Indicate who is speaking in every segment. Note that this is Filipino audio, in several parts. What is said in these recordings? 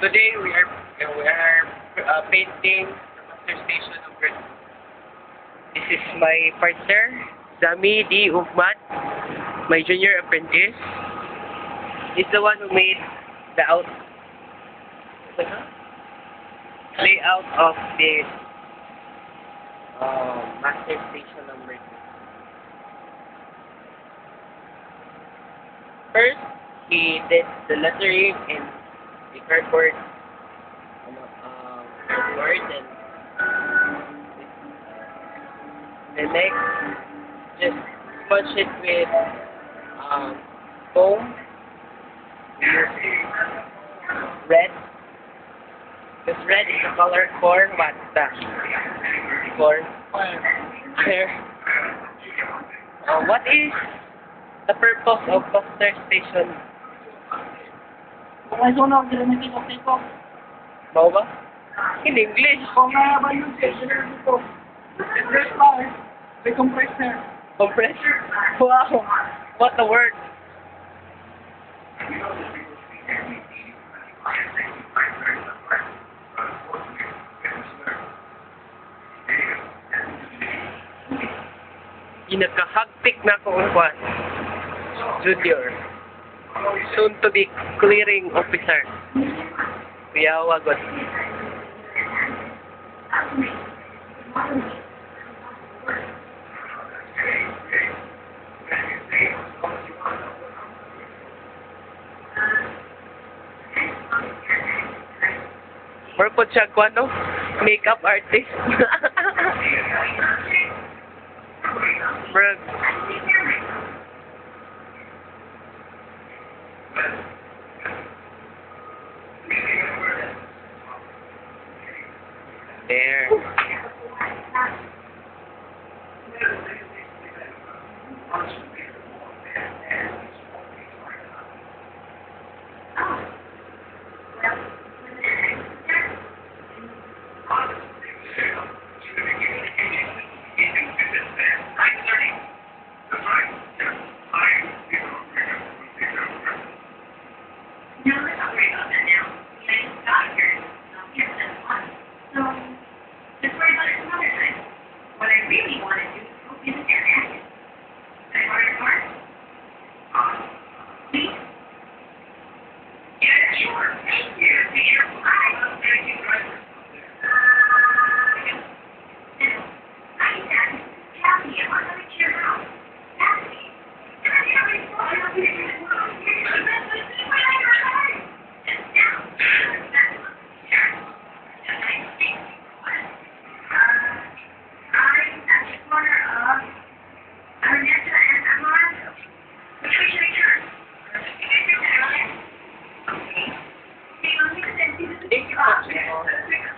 Speaker 1: Today we are painting the master station of Earth. This is my partner, Zami D. Ugmat, my junior apprentice. He's the one who made the layout of this master station number 2. First, he did the lettering in the cardboard, and next, just punch it with foam. Red. Because red is the color for what? For fire. What is the purpose of master station?
Speaker 2: Kung may zona, dito.
Speaker 1: Bao ba? In English.
Speaker 2: Kung may balon dito. Compressor. May compressor.
Speaker 1: Compressor? Wow! What a word! Ginagkahagtik na akong kwan. Junior. Soon to be clearing officer. Kuya Wagot. Or po siya kwan, no? Makeup artist. Brag. There.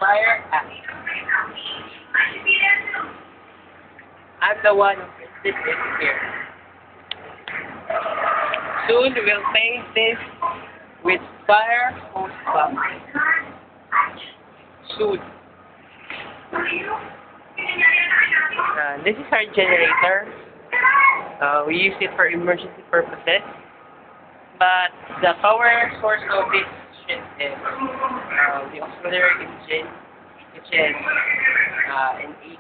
Speaker 1: Fire Act. I'm the one who printed it here. Soon we'll paint this with fire hose pump. Soon. This is our generator. We use it for emergency purposes. But the power source of this ship is the auxiliary engine, which is an 8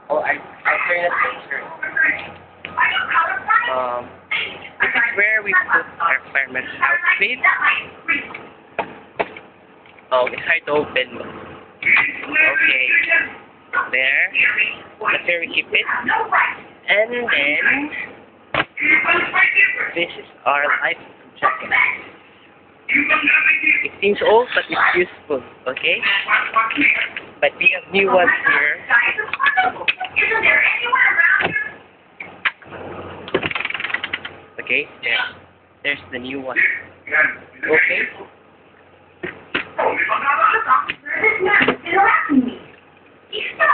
Speaker 1: alternate picture. This is where we put our fireman's outfit. It's hard to open. Okay. There. That's where we keep it. And then this is our life jacket. It seems old, but it's useful, okay? But we have new ones here. Okay, there's the new one. Okay?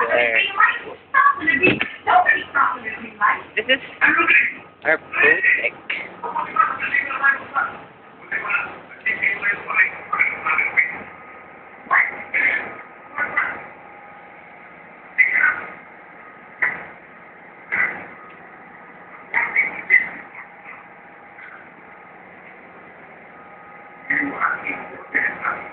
Speaker 1: There. This is our boat deck.
Speaker 3: You are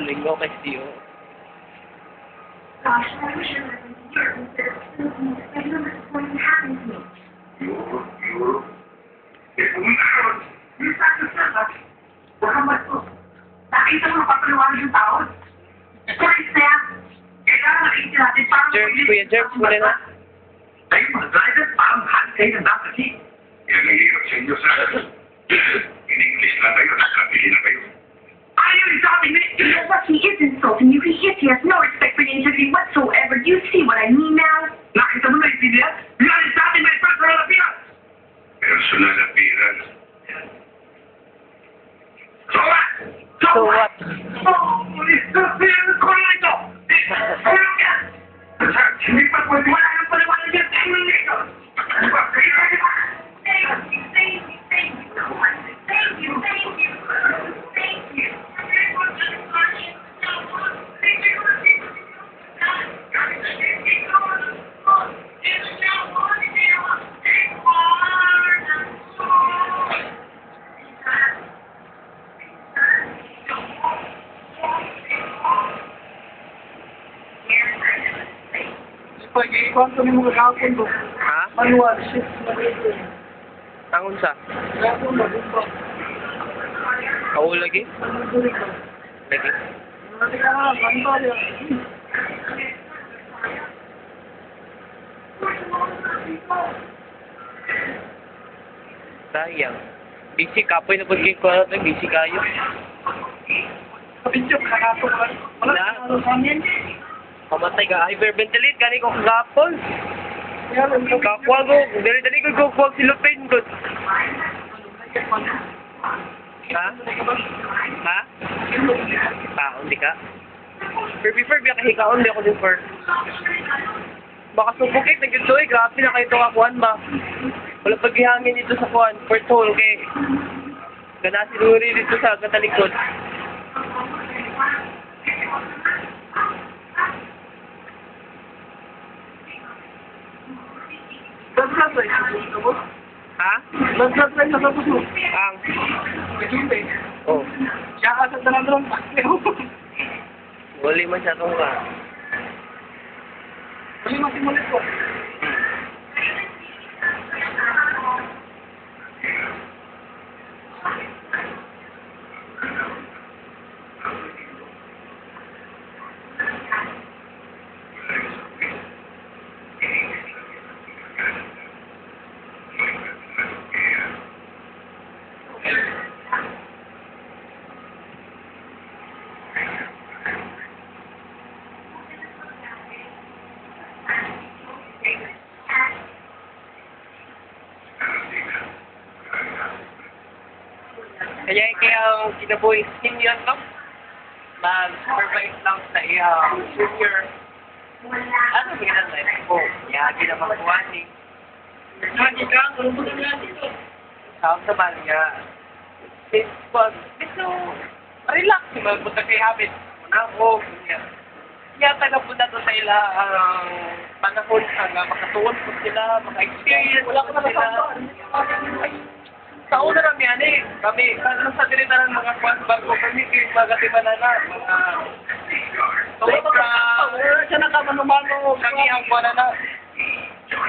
Speaker 1: Linggo kay Steve.
Speaker 3: Gosh, I wish I lived here instead of Philippines. I know this is going to happen to me.
Speaker 2: Huwag kang bastos. Nakita mo papaliwanag yung tao. Chris na yan. Kailangan nakita natin parang...
Speaker 1: Jerks, Kuya Jerks, muna na.
Speaker 2: Tayo mga driver, parang hand kayo ng dapat eh.
Speaker 4: Yan ang hirap sa inyo, sir. In-English lang kayo, nakabili na kayo.
Speaker 2: Ayaw yung sabi ni...
Speaker 3: You know what? He is insulting you. He has no respect for the integrity whatsoever. Do you see what I mean now?
Speaker 2: Nakita mo na yung pinila? Yan yung sabi may personal appearance.
Speaker 4: Personal appearance.
Speaker 2: So what?
Speaker 1: So what?
Speaker 2: Oh, ko na ito. Ano yan? Sir, hindi pa pwede. Wala kang paliwanag yan. Ano nito? Ano ba?
Speaker 3: Thank you, thank you, thank you so much. Thank you, thank you, thank you.
Speaker 2: Pag-iikon ko ni mga gagawin ko.
Speaker 1: Ha?
Speaker 2: Manual, shift, manual.
Speaker 1: Angon sa?
Speaker 2: Gagawin mo, dito.
Speaker 1: Ako lagi?
Speaker 2: Manual ko.
Speaker 1: Lagi.
Speaker 2: Nanti ka na, manual yan.
Speaker 1: Sayang. Busy kapoy na pag ko na busy kayo.
Speaker 2: Kapityo, kakatong ka. Wala
Speaker 1: Na.
Speaker 2: ka na sa amin.
Speaker 1: Pamatay ka. Hyperventilate gani ko kagapon.
Speaker 2: Yan, ang
Speaker 1: Kakwa ko. Dali-dali ko kukuha si Lupin ko. Ha? Ha? Hindi ka? Pero biya kahikaon, di ako din for. Baka subukit, nag-enjoy. Grabe na kayo itong akuan ba? Wala paghihangin dito sa kuan. Port hole, okay? Gana sinuri dito sa katalikod.
Speaker 2: Blood pressure mo?
Speaker 1: Ha?
Speaker 2: Blood pressure sa puso.
Speaker 1: Ang.
Speaker 2: Kasi,
Speaker 1: Oh.
Speaker 2: siya ka sa dalang
Speaker 1: Wali man siya itong ka.
Speaker 2: Mali masimulit ko.
Speaker 1: Kaya ang kinabuhi senior no? Mag-supervise lang sa iyang junior. Ano ba yan life ko? Yagi na magkuhaning.
Speaker 2: Lagi ka, ano ba na dito?
Speaker 1: Saan naman nga? Gusto, relax. Magpunta kay habit. Muna ako. Kaya tagapunta to sa ila ang panahon hanggang makatuon po sila, maka-experience. Wala ko na sila. Sa una namin yan eh. Kami, sa dirita ng mga kwan bago kami, mga tibanana, mga
Speaker 2: Siya na ka manumano.
Speaker 1: kami ang kwan na.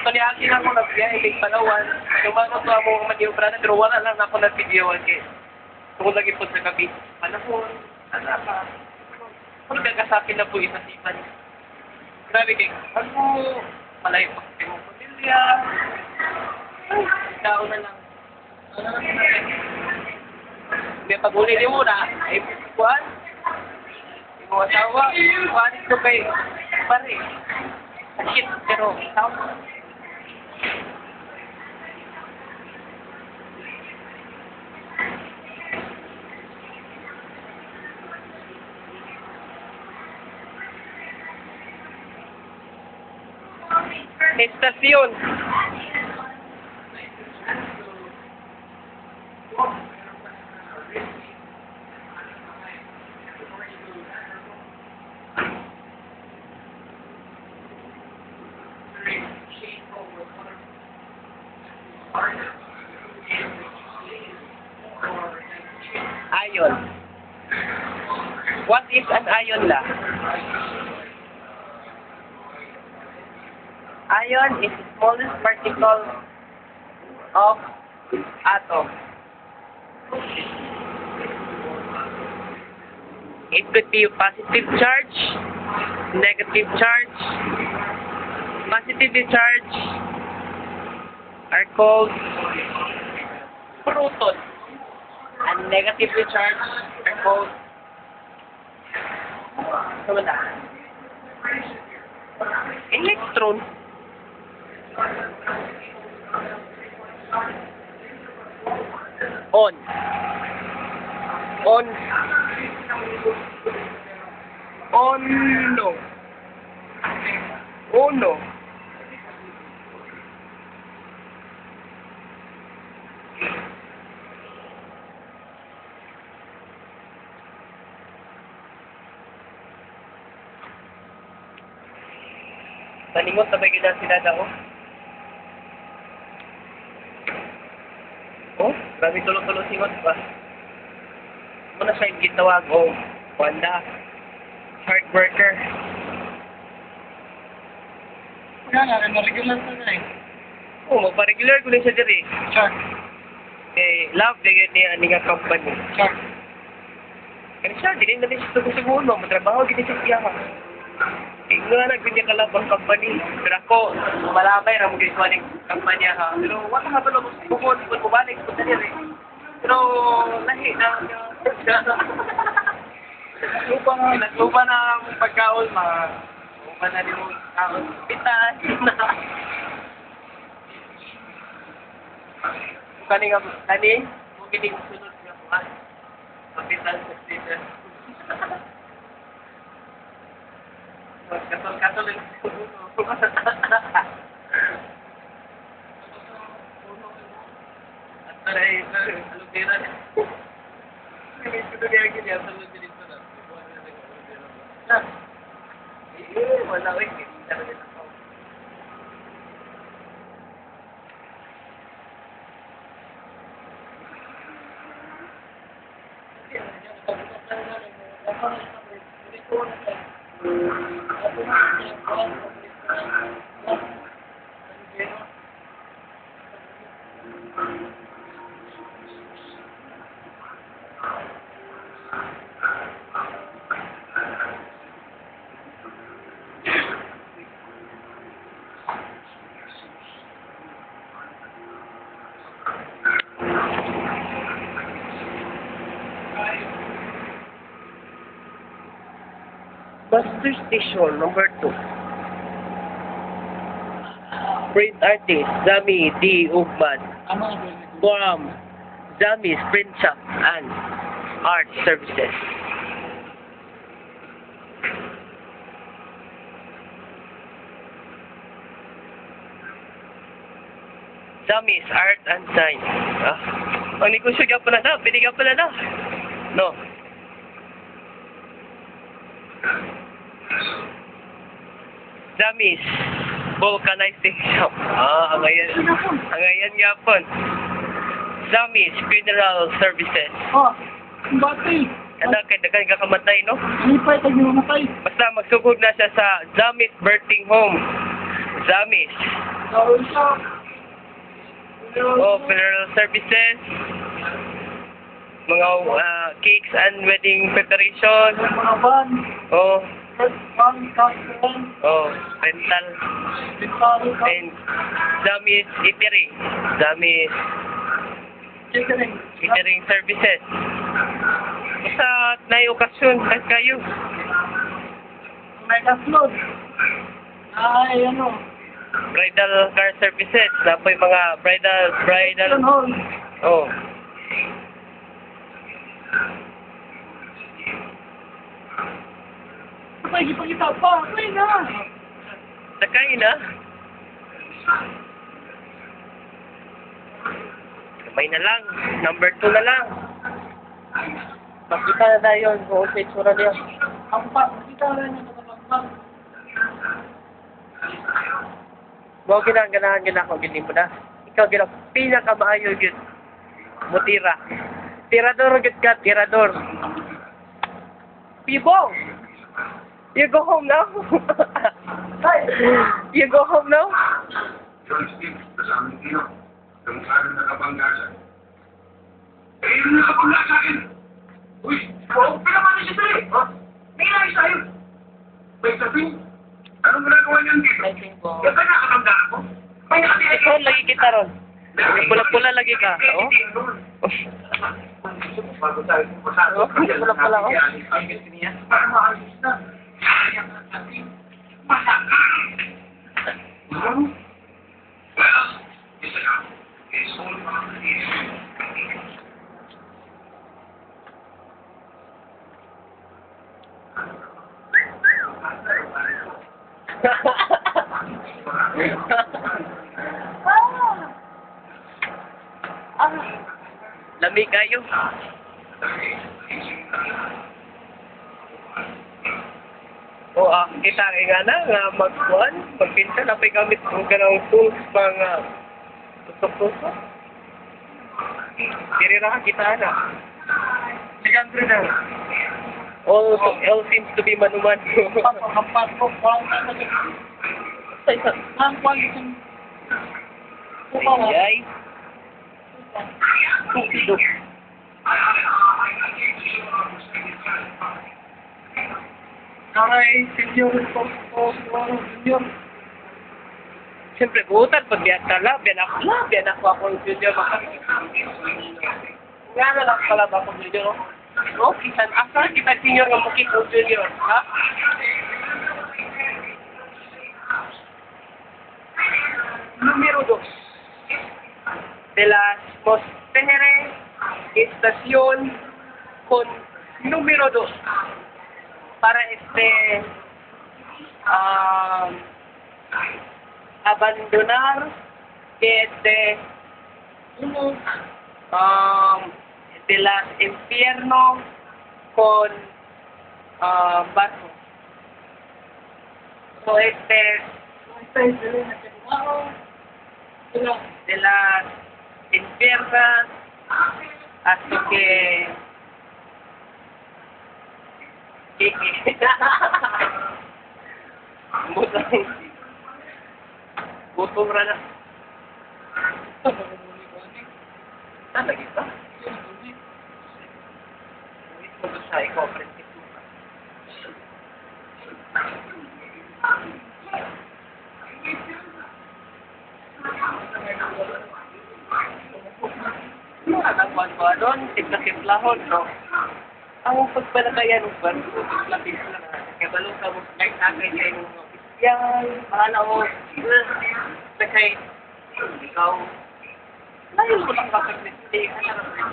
Speaker 1: So niyakin ako na ilig palawan. Tumano to ako maniobra na, pero wala lang ako na videoan eh. Tungkol lagi po sa gabi. Panahon, anak ka. Kung nagkasapin na po isa-sipan. Grabe kayo. Ano, malay pa kasi mong pamilya. Ay, tao na lang. May pag-uli ni muna, ay buwan. Yung mga asawa, buwan ito kay pare. Sakit, pero tao. Estasyon. Ayon. What is an ion la? Ion is the smallest particle of atom. It could be a positive charge, negative charge. Positively charged are called proton, and negatively charged are called electron. On. No. Oh no. Taningot na ba gina sila daw? Oh, grabe tulo-tulo singot pa. Muna siya yung gitawag o Wanda. Hard worker.
Speaker 2: Kaya nga, regular na eh.
Speaker 1: Oo, magpa-regular ko lang siya diri.
Speaker 2: Sure.
Speaker 1: Eh, love na yun niya nga company.
Speaker 2: Sure.
Speaker 1: Kaya siya, hindi na siya sugusugun mo. Matrabaho, hindi siya siya ka. Eh, nga nagbinya ka lang ang company. Pero ako, malabay na mag-iswa ng company ha. Pero wala nga ba lang bukod, balik, punta niya rin. Pero, lahi na. Naglupa na ang pagkaon, mga lupa na rin yung kaon. Pitas na. Kani, kung hindi sunod niya po, kapital sa station. Katol lang. At taray, alutira niya. May sinunyan niya sa alutira na. Wala ko yung talaga na ako. Master Station number 2. Print artist Zami D. Ugman from Zami's Print Shop and Art Services. Zami's Art and Science. Ang negosyo ka pala na, binigyan pala na. No. Zami's Vulcanizing Shop. Ang ayan nga po. Zami's Funeral Services.
Speaker 2: Oh, bati.
Speaker 1: Ano, kaya kakamatay, no?
Speaker 2: Lipay, tayo mamatay.
Speaker 1: Basta magsugod na siya sa Zami's Birthing Home. Zami's. Funeral Services. Mga cakes and wedding preparation.
Speaker 2: Mga van.
Speaker 1: Rental. And Zami's Eatery. Zami's Eatery Services. Basta na okasyon, kahit kayo.
Speaker 2: May kaslod. Ay, ano.
Speaker 1: Bridal car services. Na po yung mga bridal. Oh.
Speaker 2: Pagkita pa, ay na.
Speaker 1: Sakay na. Kamay na lang. Number 2 na lang. Makita na tayo kung sa itsura niya.
Speaker 2: Ang pagkita na niya kapag
Speaker 1: Mga ginaganahan ko, gini mo na. Ikaw pinakamaayo yun. Mutira. Tirador, good ka, tirador. Pibo! You go home now? You go home now?
Speaker 4: John Steve, kasama ng Tino. Kamukha ng nakabangga siya. Eh, yung nakabangga sa akin! Uy, pinapati si Tere! Ha? May inayos tayo! May sabi? Anong ginagawa niyan dito?
Speaker 1: I think po.
Speaker 4: Yung ka nakakanda ako? May nakatira
Speaker 1: Ikaw, lagi kita ron. Pula-pula lagi ka. Oo?
Speaker 4: Bago tayo pumasado.
Speaker 1: Pula-pula ako.
Speaker 4: Para maayos na. Sayang ang ating masakang. Well, isa lang. It's all about the
Speaker 1: Lamig kayo. O kita nga na nga magpinta na pa'y gamit ng ganang tools mga tusok-tusok. Tirira ka kita na.
Speaker 2: Sigandro na.
Speaker 1: All seems to be manuman. Ay. Tupido.
Speaker 2: Ay, senyor, senyor.
Speaker 1: Siyempre, butan, pag biyan ako ang junior. Nga na lang pala ba akong junior, no? No, asa kita senior ng mukit ng junior, ha? Número 2. De las posteriores estación con número 2. Para abandonar de las infierno con barco. So de las infiernas hasta que Gutom ra na. Lagi pa. Ito sa ikaw, prinsip. Ang buwan doon, tipla-tiplahon, no? Ang pagpalakayan ng buwan, tipla-tipla na. Kaya balong sa mga nagkakay kayo ng opisyal, pahala mo, kay ikaw, layo ko lang kakagnisli, kasarap rin.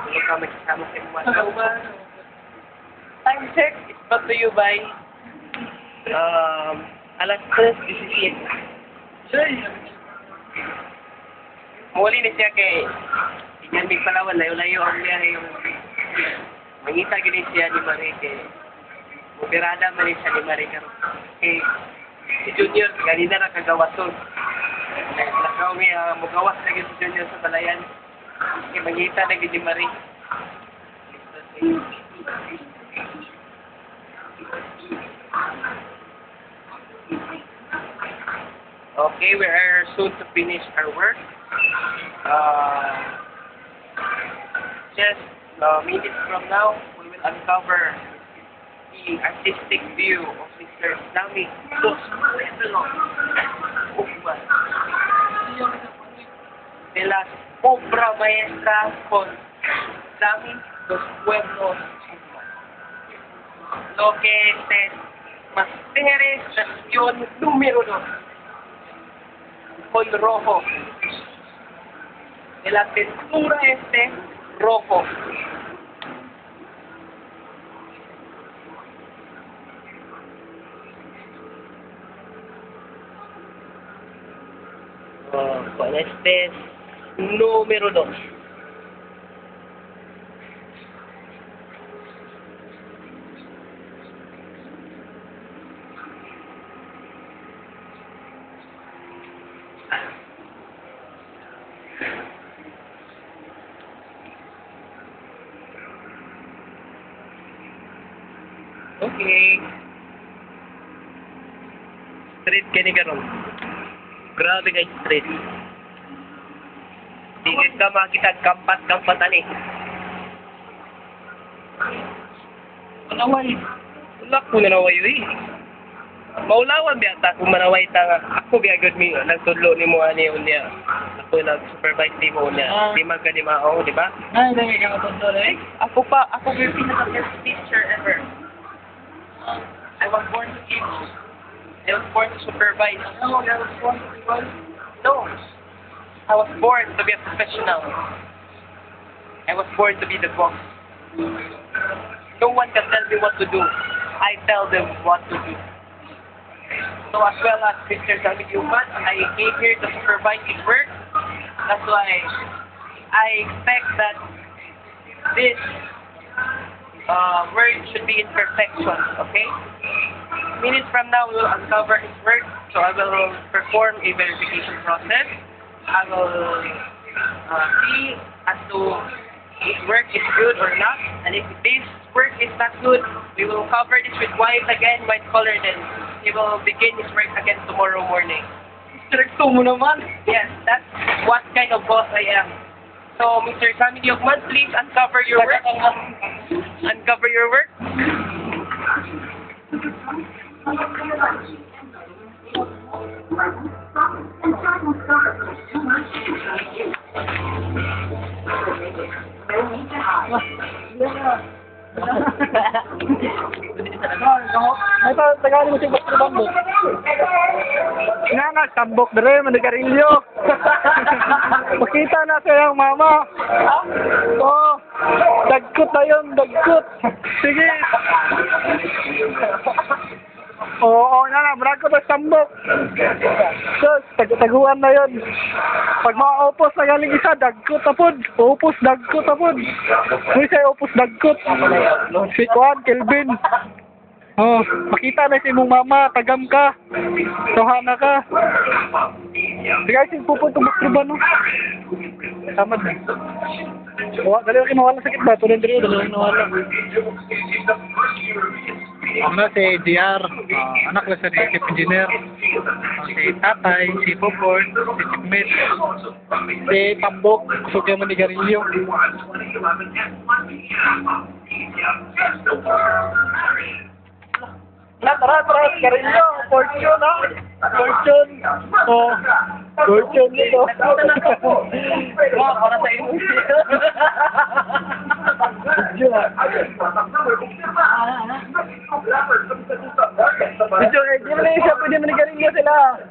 Speaker 1: Hindi ka magsasama sa mga time check is brought to you by alas 3:17. Muli na siya kay Inyan Palawan, layo-layo ang biyahe yung mangita gini siya ni Marie kay Mubirada man siya ni Marie kay si Junior kanina na kagawason. Nakaw mi mugawas na si Junior sa balayan. Kay mangita na gini Marie. Okay, we are soon to finish our work. Just minutes from now, we will uncover the artistic view of Mr. Islamic Dos Pueblos de las obra maestra con Islamic Dos Pueblos lo que es Mastere Estación número 2 con rojo de la textura rojo. Con número 2. Okay. Street kini karon. Grabe kay street. Tingin ka makita kampat-kampatan eh. Manaway. Wala ko nanaway eh. Maulawan biya ta kung manaway ta nga. Ako biya good mi nagtudlo ni mo ani unya. Ako nag-supervise ni mo unya. Di man ka di mao, di ba?
Speaker 5: Ay, dami ka matutulog eh.
Speaker 1: Ako yung pinaka-best teacher ever. I was born to teach. I was born to supervise.
Speaker 5: No, that was one.
Speaker 1: No. I was born to be a professional. I was born to be the boss. No one can tell me what to do. I tell them what to do. So as well as Mr. David Yuman, I came here to supervise his work. That's why I expect that this work should be in perfection, okay? Minutes from now, we will uncover his work. So I will perform a verification process. I will see as to his work is good or not. And if this work is not good, we will cover this with white color, then he will begin his work again tomorrow morning.
Speaker 5: Stricto mo naman.
Speaker 1: Yes, that's what kind of boss I am. So, Mr. Sammy Diokman, please uncover your work. Uncover your work.
Speaker 5: Ay, tagali mo si Bakro Bambok. Nga, tambok dere, manigarilyo. Makita na sa iyang mama. Oo, dagkot na yun, dagkot. Sige. Oo, na, marako na tambok. Sus, taguan na yun. Pag maupos na galing isa, dagkot na pod. Upos, dagkot na pod. May sa'yo upos, dagkot. Si Juan, Kelvin. Oh, makita na si mong mama, tagam ka. Tuhana ka. Sige, sige, pupunto makruban, no? Tamad na. Dali ako nawala sakit ba? Tuloy dali ako nawala. Ano si JR, anak lang sa chief engineer. Si tatay, si Popor, si Chikmet, si Tambok, kusog yung manigarilyo. Tara, garilyo, fortune, ha? Fortune. Oh, fortune nito.
Speaker 1: Wow, para sa iyo.
Speaker 5: Medyo, di mo na isa, pwede manigarilyo sila.